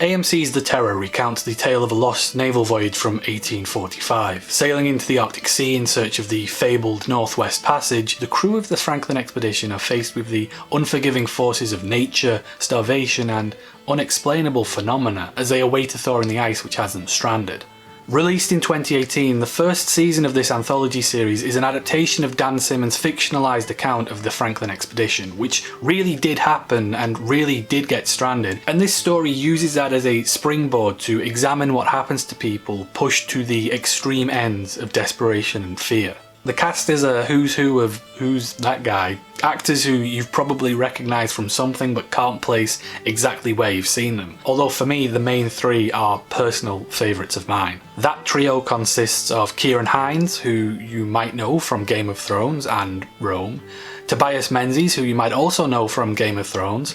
AMC's The Terror recounts the tale of a lost naval voyage from 1845. Sailing into the Arctic Sea in search of the fabled Northwest Passage, the crew of the Franklin expedition are faced with the unforgiving forces of nature, starvation, and unexplainable phenomena as they await a thaw in the ice which has them stranded. Released in 2018, the first season of this anthology series is an adaptation of Dan Simmons' fictionalised account of the Franklin expedition, which really did happen and really did get stranded, and this story uses that as a springboard to examine what happens to people pushed to the extreme ends of desperation and fear. The cast is a who's who of who's that guy, actors who you've probably recognised from something but can't place exactly where you've seen them, although for me the main three are personal favourites of mine. That trio consists of Ciarán Hinds, who you might know from Game of Thrones and Rome, Tobias Menzies, who you might also know from Game of Thrones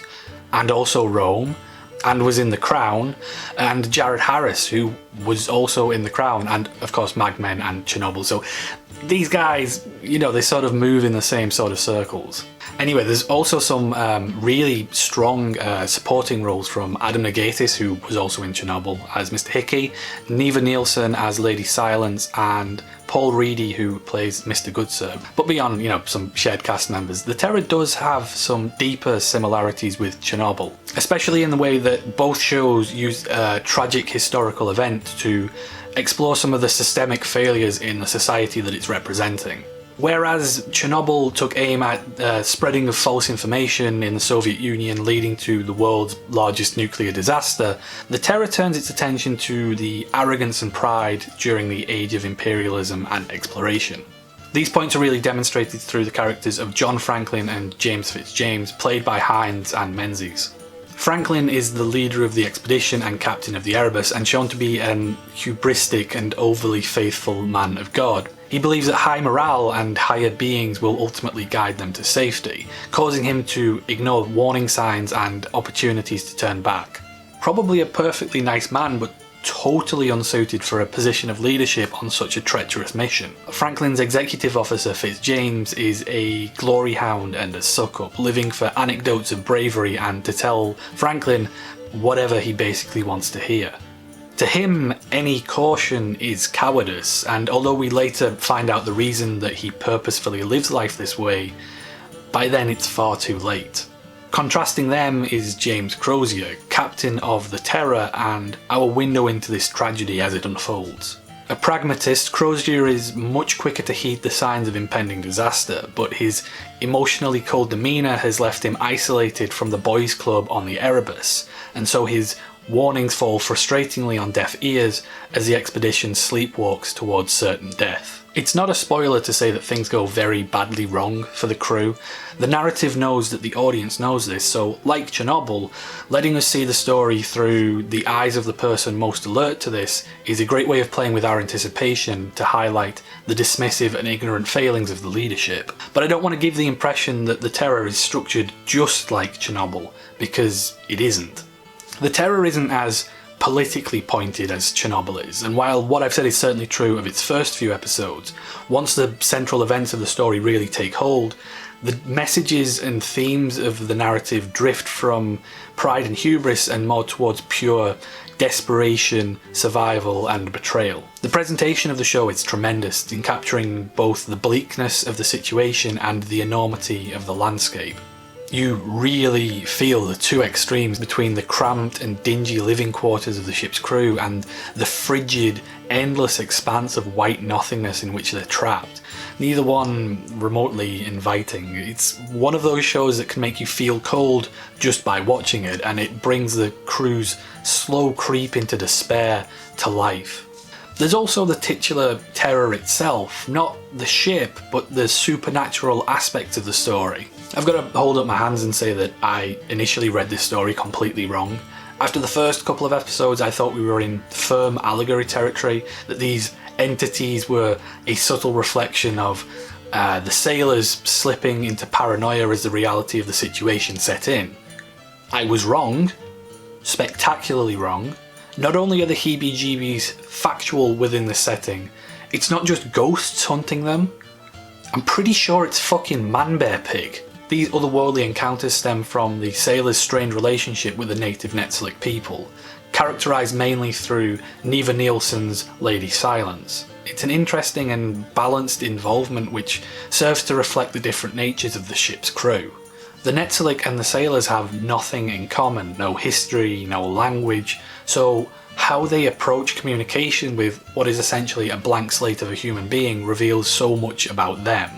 and also Rome, and was in The Crown, and Jared Harris, who was also in The Crown, and of course Mad Men and Chernobyl. So these guys, you know, they sort of move in the same sort of circles. Anyway, there's also some really strong supporting roles from Adam Nagaitis, who was also in Chernobyl as Mr. Hickey, Neva Nielsen as Lady Silence, and Paul Reedy, who plays Mr. Goodsir. But beyond, you know, some shared cast members, The Terror does have some deeper similarities with Chernobyl, especially in the way that both shows use a tragic historical event to explore some of the systemic failures in the society that it's representing. Whereas Chernobyl took aim at spreading of false information in the Soviet Union leading to the world's largest nuclear disaster, The Terror turns its attention to the arrogance and pride during the age of imperialism and exploration. These points are really demonstrated through the characters of John Franklin and James Fitzjames, played by Hinds and Menzies. Franklin is the leader of the expedition and captain of the Erebus, and shown to be an hubristic and overly faithful man of God. He believes that high morale and higher beings will ultimately guide them to safety, causing him to ignore warning signs and opportunities to turn back. Probably a perfectly nice man, but totally unsuited for a position of leadership on such a treacherous mission. Franklin's executive officer Fitzjames is a glory hound and a suck-up, living for anecdotes of bravery and to tell Franklin whatever he basically wants to hear. To him, any caution is cowardice, and although we later find out the reason that he purposefully lives life this way, by then it's far too late. Contrasting them is James Crozier, captain of the Terror and our window into this tragedy as it unfolds. A pragmatist, Crozier is much quicker to heed the signs of impending disaster, but his emotionally cold demeanour has left him isolated from the boys' club on the Erebus, and so his warnings fall frustratingly on deaf ears as the expedition sleepwalks towards certain death. It's not a spoiler to say that things go very badly wrong for the crew. The narrative knows that the audience knows this, so like Chernobyl, letting us see the story through the eyes of the person most alert to this is a great way of playing with our anticipation to highlight the dismissive and ignorant failings of the leadership. But I don't want to give the impression that The Terror is structured just like Chernobyl, because it isn't. The Terror isn't as politically pointed as Chernobyl is, and while what I've said is certainly true of its first few episodes, once the central events of the story really take hold, the messages and themes of the narrative drift from pride and hubris and more towards pure desperation, survival and betrayal. The presentation of the show is tremendous in capturing both the bleakness of the situation and the enormity of the landscape. You really feel the two extremes between the cramped and dingy living quarters of the ship's crew and the frigid, endless expanse of white nothingness in which they're trapped. Neither one remotely inviting. It's one of those shows that can make you feel cold just by watching it, and it brings the crew's slow creep into despair to life. There's also the titular Terror itself, not the ship, but the supernatural aspects of the story. I've got to hold up my hands and say that I initially read this story completely wrong. After the first couple of episodes, I thought we were in firm allegory territory, that these entities were a subtle reflection of the sailors slipping into paranoia as the reality of the situation set in. I was wrong, spectacularly wrong. Not only are the heebie-jeebies factual within the setting, it's not just ghosts hunting them. I'm pretty sure it's fucking Man-Bear-Pig. These otherworldly encounters stem from the sailors' strained relationship with the native Netsilik people, characterised mainly through Neva Nielsen's Lady Silence. It's an interesting and balanced involvement which serves to reflect the different natures of the ship's crew. The Netzalik and the sailors have nothing in common, no history, no language, so how they approach communication with what is essentially a blank slate of a human being reveals so much about them.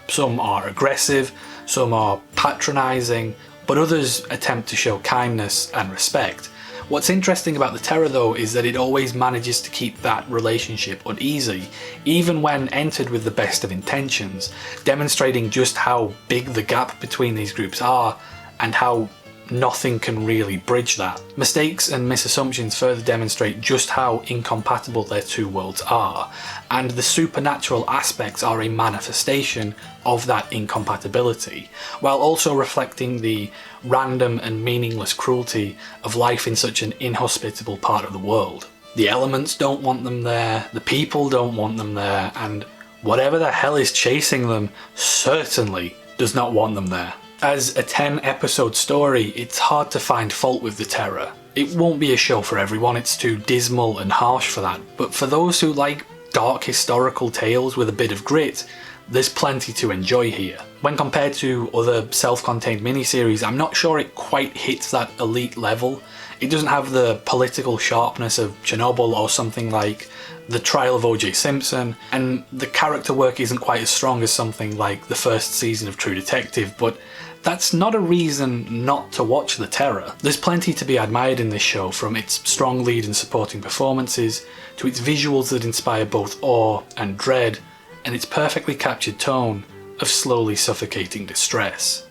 Some are aggressive, some are patronising, but others attempt to show kindness and respect. What's interesting about the Terror though is that it always manages to keep that relationship uneasy, even when entered with the best of intentions, demonstrating just how big the gap between these groups are and how nothing can really bridge that. Mistakes and misassumptions further demonstrate just how incompatible their two worlds are, and the supernatural aspects are a manifestation of that incompatibility, while also reflecting the random and meaningless cruelty of life in such an inhospitable part of the world. The elements don't want them there, the people don't want them there, and whatever the hell is chasing them certainly does not want them there. As a 10-episode story, it's hard to find fault with the Terror. It won't be a show for everyone, it's too dismal and harsh for that, but for those who like dark historical tales with a bit of grit, there's plenty to enjoy here. When compared to other self-contained miniseries, I'm not sure it quite hits that elite level. It doesn't have the political sharpness of Chernobyl or something like The Trial of O.J. Simpson, and the character work isn't quite as strong as something like the first season of True Detective, but that's not a reason not to watch The Terror. There's plenty to be admired in this show, from its strong lead and supporting performances, to its visuals that inspire both awe and dread, and its perfectly captured tone of slowly suffocating distress.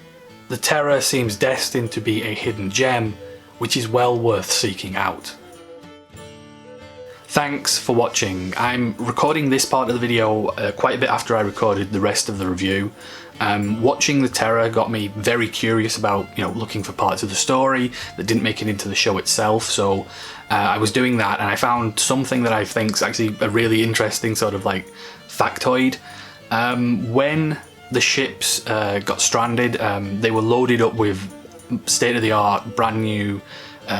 The Terror seems destined to be a hidden gem, which is well worth seeking out. Thanks for watching. I'm recording this part of the video quite a bit after I recorded the rest of the review. Watching The Terror got me very curious about, looking for parts of the story that didn't make it into the show itself, so I was doing that, and I found something that I think is actually a really interesting sort of like factoid. When the ships got stranded, they were loaded up with state-of-the-art, brand new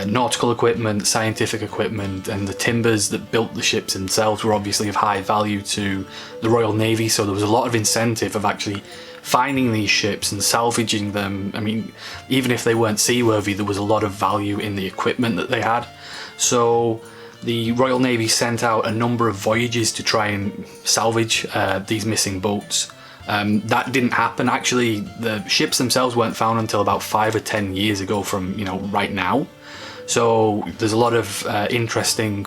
nautical equipment, scientific equipment, and the timbers that built the ships themselves were obviously of high value to the Royal Navy, so there was a lot of incentive of actually finding these ships and salvaging them. I mean, even if they weren't seaworthy, there was a lot of value in the equipment that they had. So the Royal Navy sent out a number of voyages to try and salvage these missing boats. That didn't happen. Actually, the ships themselves weren't found until about 5 or 10 years ago from, right now. So there's a lot of interesting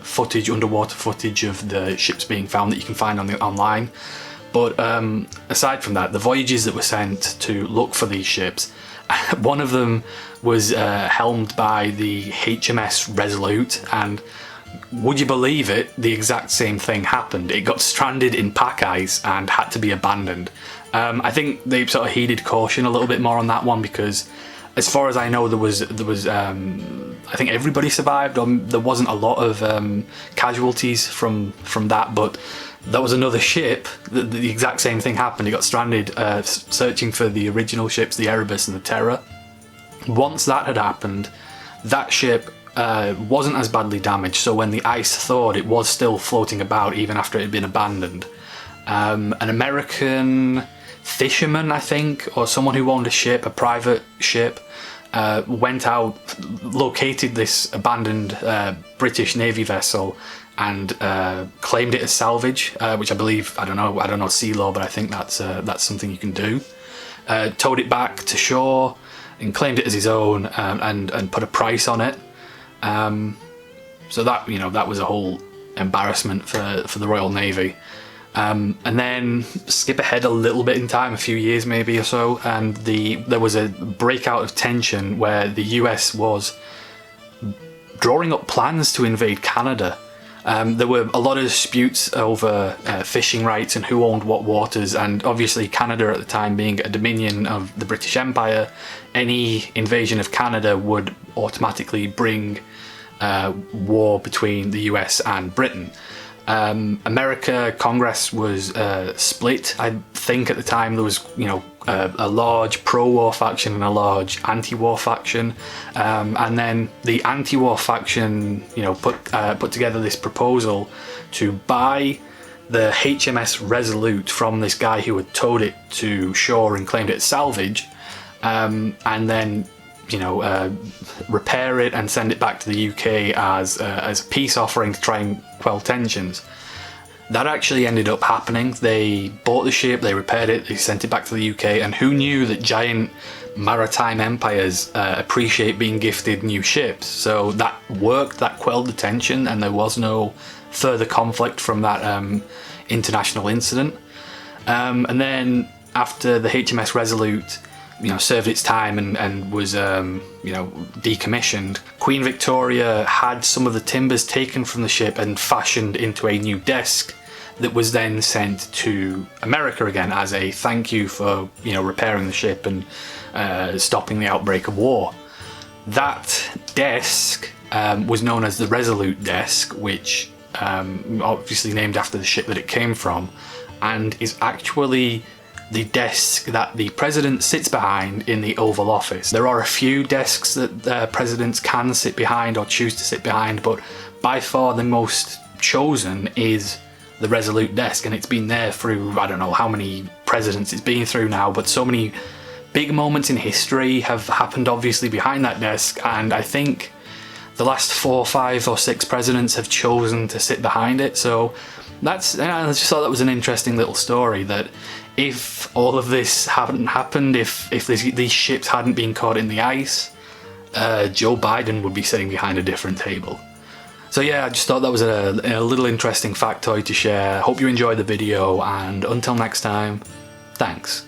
footage, underwater footage of the ships being found that you can find online. But aside from that, the voyages that were sent to look for these ships, one of them was helmed by the HMS Resolute, and would you believe it, the exact same thing happened. It got stranded in pack ice and had to be abandoned. I think they sort of heeded caution a little bit more on that one, because as far as I know, there was I think everybody survived, or there wasn't a lot of casualties from that, but that was another ship, the exact same thing happened. It got stranded searching for the original ships, the Erebus and the Terror. Once that had happened, that ship wasn't as badly damaged, so when the ice thawed, it was still floating about even after it had been abandoned. An American fisherman, I think, or someone who owned a ship, a private ship, went out, located this abandoned British Navy vessel and claimed it as salvage, which I believe, I don't know sea law, but I think that's something you can do. Towed it back to shore and claimed it as his own, and put a price on it. So that, that was a whole embarrassment for the Royal Navy. And then skip ahead a little bit in time, a few years maybe or so, and there was a breakout of tension where the US was drawing up plans to invade Canada. There were a lot of disputes over fishing rights and who owned what waters, and obviously Canada at the time being a dominion of the British Empire, any invasion of Canada would automatically bring war between the US and Britain. America, Congress was split. I think at the time there was, you know, a large pro-war faction and a large anti-war faction, and then the anti-war faction, you know, put together this proposal to buy the HMS Resolute from this guy who had towed it to shore and claimed it as salvage, and then, you know, repair it and send it back to the UK as a peace offering to try and quell tensions. That actually ended up happening. They bought the ship, they repaired it, they sent it back to the UK, and who knew that giant maritime empires appreciate being gifted new ships? So that worked, that quelled the tension, and there was no further conflict from that international incident. And then after the HMS Resolute, you know, served its time and was, you know, decommissioned, Queen Victoria had some of the timbers taken from the ship and fashioned into a new desk that was then sent to America again as a thank you for, you know, repairing the ship and stopping the outbreak of war. That desk was known as the Resolute desk, which obviously named after the ship that it came from, and is actually the desk that the president sits behind in the Oval Office. There are a few desks that presidents can sit behind or choose to sit behind, but by far the most chosen is the Resolute desk, and it's been there through, I don't know how many presidents it's been through now, but so many big moments in history have happened obviously behind that desk, and I think the last 4, 5 or 6 presidents have chosen to sit behind it. So that's, I just thought that was an interesting little story, that if all of this hadn't happened, if these ships hadn't been caught in the ice, Joe Biden would be sitting behind a different table. So yeah, I just thought that was a little interesting factoid to share. Hope you enjoyed the video, and until next time, thanks.